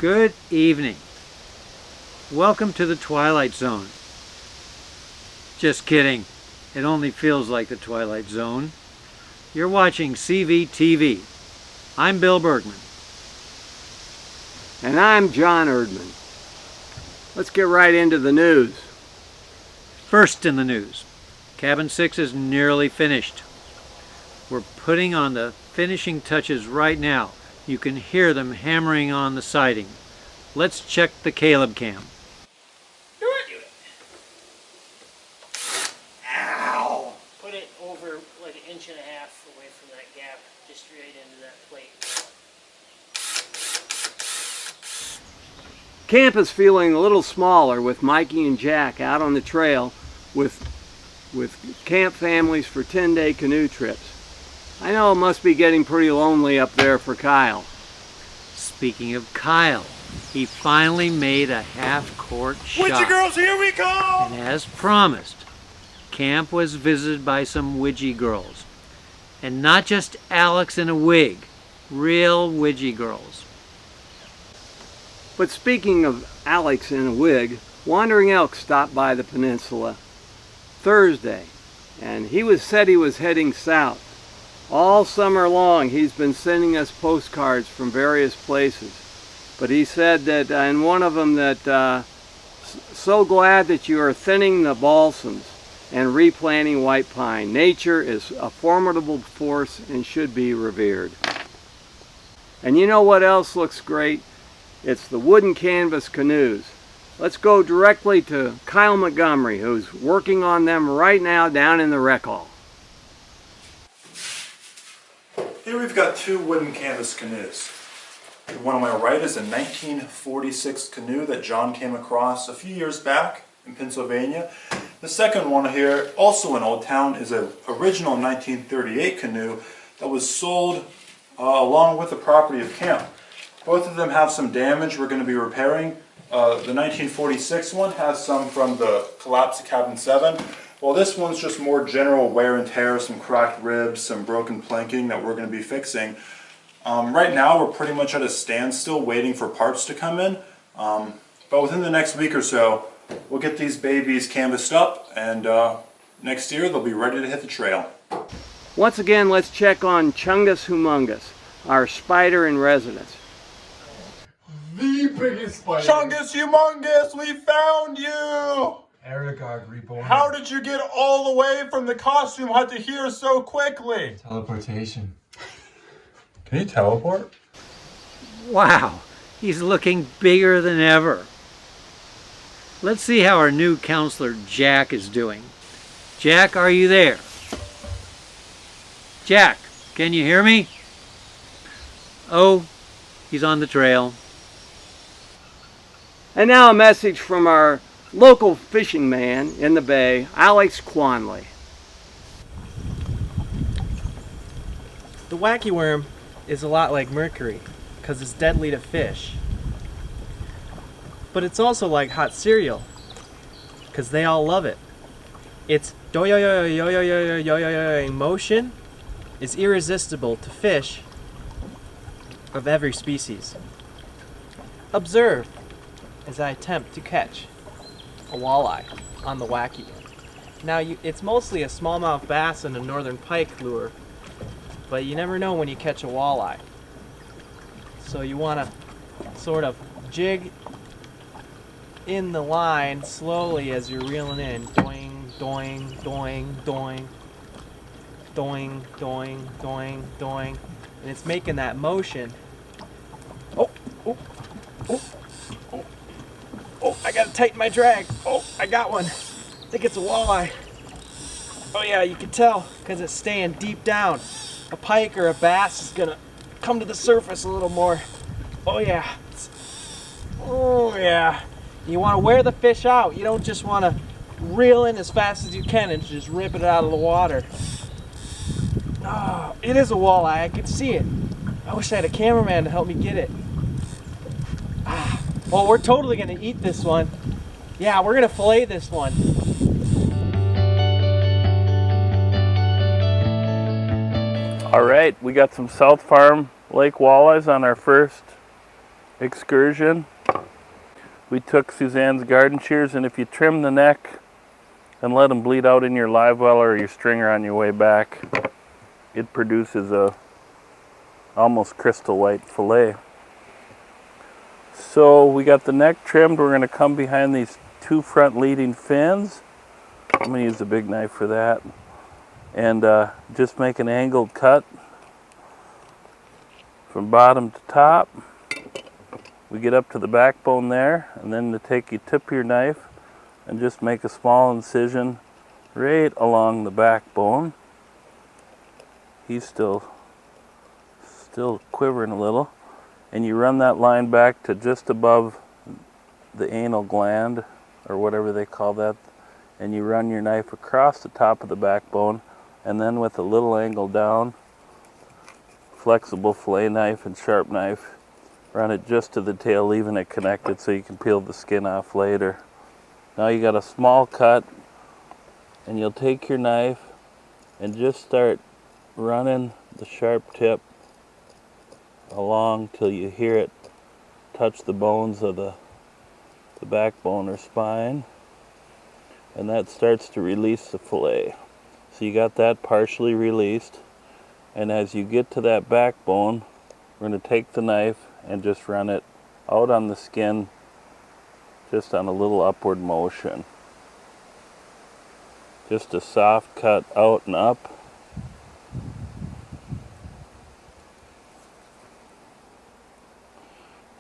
Good evening. Welcome to the Twilight Zone. Just kidding. It only feels like the Twilight Zone. You're watching CVTV. I'm Bill Bergman. And I'm John Erdman. Let's get right into the news. First in the news, Cabin 6 is nearly finished. We're putting on the finishing touches right now. You can hear them hammering on the siding. Let's check the Caleb cam. Do it! Ow! Put it over like an inch and a half away from that gap, just straight into that plate. Camp is feeling a little smaller with Mikey and Jack out on the trail with camp families for 10-day canoe trips. I know it must be getting pretty lonely up there for Kyle. Speaking of Kyle, he finally made a half-court shot. Witchy girls, here we come! And as promised, camp was visited by some Widgie girls. And not just Alex in a wig, real Widgie girls. But speaking of Alex in a wig, Wandering Elk stopped by the peninsula Thursday, and he said he was heading south. All summer long he's been sending us postcards from various places, but he said that in one of them that so glad that you are thinning the balsams and replanting white pine. Nature is a formidable force and should be revered. And you know what else looks great? It's the wooden canvas canoes. Let's go directly to Kyle Montgomery, who's working on them right now down in the rec hall. Here we've got two wooden canvas canoes. The one on my right is a 1946 canoe that John came across a few years back in Pennsylvania. The second one here, also in Old Town, is an original 1938 canoe that was sold along with the property of camp. Both of them have some damage we're going to be repairing. The 1946 one has some from the collapse of Cabin 7. Well, this one's just more general wear and tear, some cracked ribs, some broken planking that we're going to be fixing. Right now we're pretty much at a standstill waiting for parts to come in. But within the next week or so, we'll get these babies canvassed up, and next year they'll be ready to hit the trail. Once again, let's check on Chungus Humongous, our spider in residence. The biggest spider. Chungus Humongous, we found you! Aragog reborn. How did you get all the way from the costume hut to here so quickly? Teleportation. Can you teleport? Wow, he's looking bigger than ever. Let's see how our new counselor Jack is doing. Jack, are you there? Jack, can you hear me? Oh, he's on the trail. And now a message from our local fishing man in the bay, Alex Kvanli. The wacky worm is a lot like mercury because it's deadly to fish. But it's also like hot cereal because they all love it. Its motion is irresistible to fish of every species. Observe as I attempt to catch a walleye on the wacky. Now it's mostly a smallmouth bass and a northern pike lure, but you never know when you catch a walleye. So you want to sort of jig in the line slowly as you're reeling in. Doing, doing, doing, doing, doing, doing, doing, doing, and it's making that motion. Oh, oh, oh. Oh, I gotta tighten my drag. Oh, I got one. I think it's a walleye. Oh yeah, you can tell because it's staying deep down. A pike or a bass is gonna come to the surface a little more. Oh yeah. Oh yeah. You want to wear the fish out. You don't just want to reel in as fast as you can and just rip it out of the water. Oh, it is a walleye. I can see it. I wish I had a cameraman to help me get it. Well, we're totally going to eat this one. Yeah, we're going to fillet this one. All right, we got some South Farm Lake walleyes on our first excursion. We took Suzanne's garden shears, and if you trim the neck and let them bleed out in your live well or your stringer on your way back, it produces a almost crystal white fillet. So we got the neck trimmed. We're going to come behind these two front leading fins. I'm going to use the big knife for that. And just make an angled cut from bottom to top. We get up to the backbone there, and then to take your tip of your knife and just make a small incision right along the backbone. He's still quivering a little. And you run that line back to just above the anal gland, or whatever they call that, and you run your knife across the top of the backbone, and then with a little angle down, flexible fillet knife and sharp knife, run it just to the tail, leaving it connected so you can peel the skin off later. Now you got a small cut, and you'll take your knife and just start running the sharp tip along till you hear it touch the bones of the backbone or spine, and that starts to release the fillet. So you got that partially released, and as you get to that backbone, we're going to take the knife and just run it out on the skin, just on a little upward motion. Just a soft cut out and up.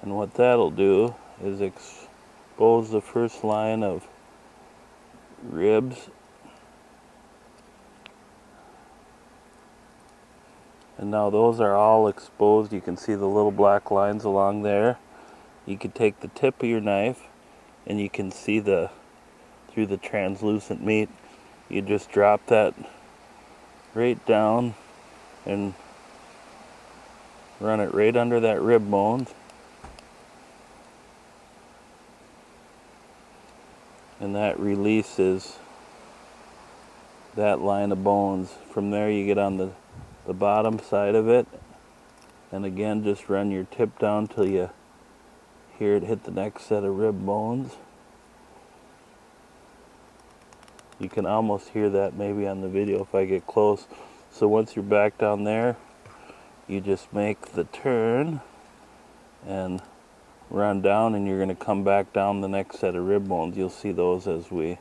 And what that'll do is expose the first line of ribs. And now those are all exposed. You can see the little black lines along there. You can take the tip of your knife and you can see through the translucent meat. You just drop that right down and run it right under that rib bone. And that releases that line of bones. From there you get on the bottom side of it, and again just run your tip down till you hear it hit the next set of rib bones. You can almost hear that maybe on the video if I get close. So once you're back down there, you just make the turn and run down, and you're going to come back down the next set of rib bones. You'll see those as we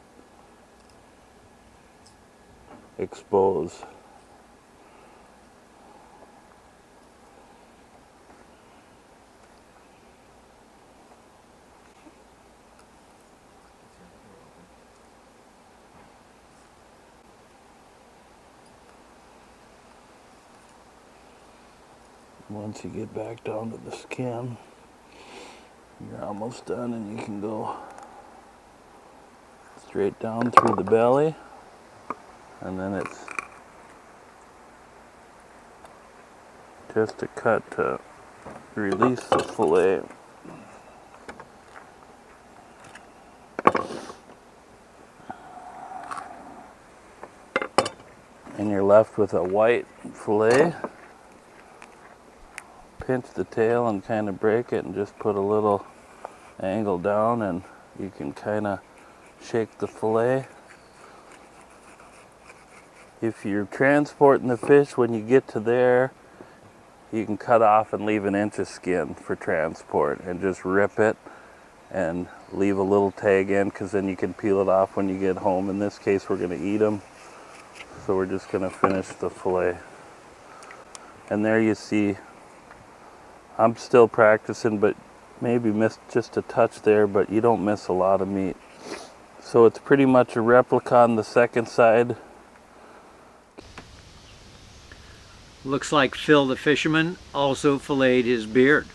expose. Once you get back down to the skin, you're almost done, and you can go straight down through the belly, and then it's just a cut to release the fillet. And you're left with a white fillet. Pinch the tail and kind of break it, and just put a little angle down, and you can kind of shake the fillet. If you're transporting the fish, when you get to there, you can cut off and leave an inch of skin for transport, and just rip it and leave a little tag in, because then you can peel it off when you get home. In this case, we're going to eat them, so we're just going to finish the fillet. And there you see, I'm still practicing, but maybe missed just a touch there, but you don't miss a lot of meat. So it's pretty much a replica on the second side. Looks like Phil the fisherman also filleted his beard.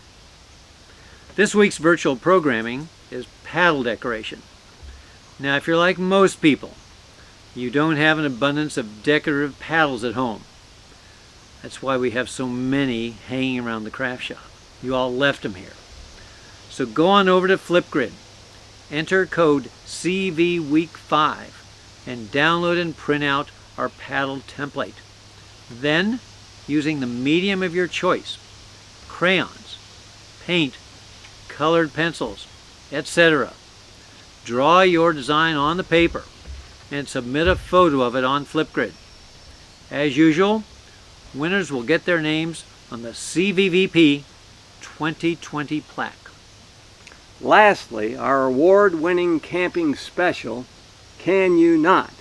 This week's virtual programming is paddle decoration. Now, if you're like most people, you don't have an abundance of decorative paddles at home. That's why we have so many hanging around the craft shop. You all left them here. So go on over to Flipgrid, enter code CVWeek5, and download and print out our paddle template. Then, using the medium of your choice, crayons, paint, colored pencils, etc. Draw your design on the paper and submit a photo of it on Flipgrid. As usual, winners will get their names on the CVVP 2020 plaque. Lastly, our award-winning camping special, Can You Not?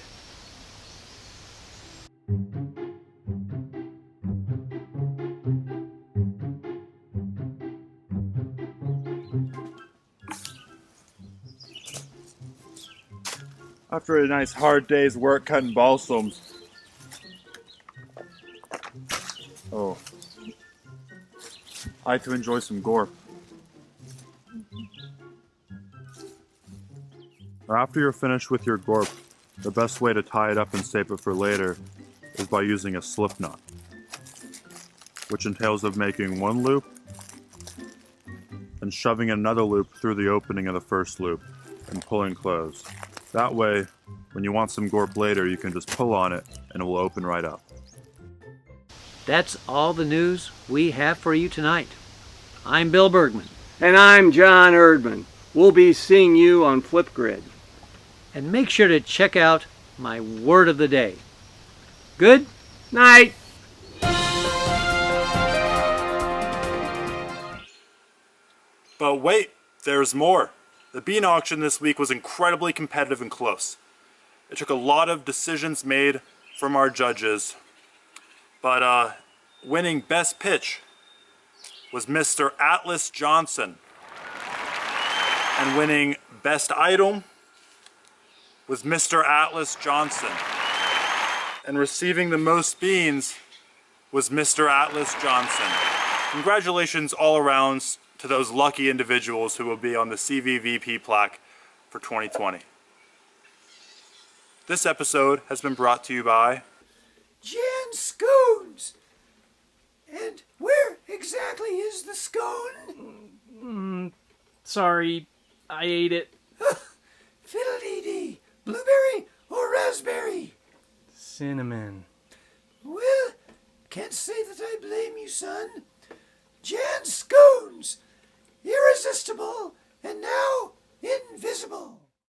After a nice hard day's work cutting balsams. Oh. I like to enjoy some gorp. After you're finished with your gorp, the best way to tie it up and save it for later is by using a slip knot, which entails of making one loop and shoving another loop through the opening of the first loop and pulling closed. That way, when you want some gorp later, you can just pull on it and it will open right up. That's all the news we have for you tonight. I'm Bill Bergman. And I'm John Erdman. We'll be seeing you on Flipgrid. And make sure to check out my word of the day. Good Night! But wait, there's more. The bean auction this week was incredibly competitive and close. It took a lot of decisions made from our judges, but winning best pitch was Mr. Atlas Johnson. And winning best item was Mr. Atlas Johnson. And receiving the most beans was Mr. Atlas Johnson. Congratulations all around to those lucky individuals who will be on the CVVP plaque for 2020. This episode has been brought to you by Jan Scones. And where exactly is the scone? Sorry, I ate it. Fiddle-dee-dee. Blueberry or raspberry? Cinnamon. Well, can't say that I blame you, son. Jan Scones. Irresistible and now invisible.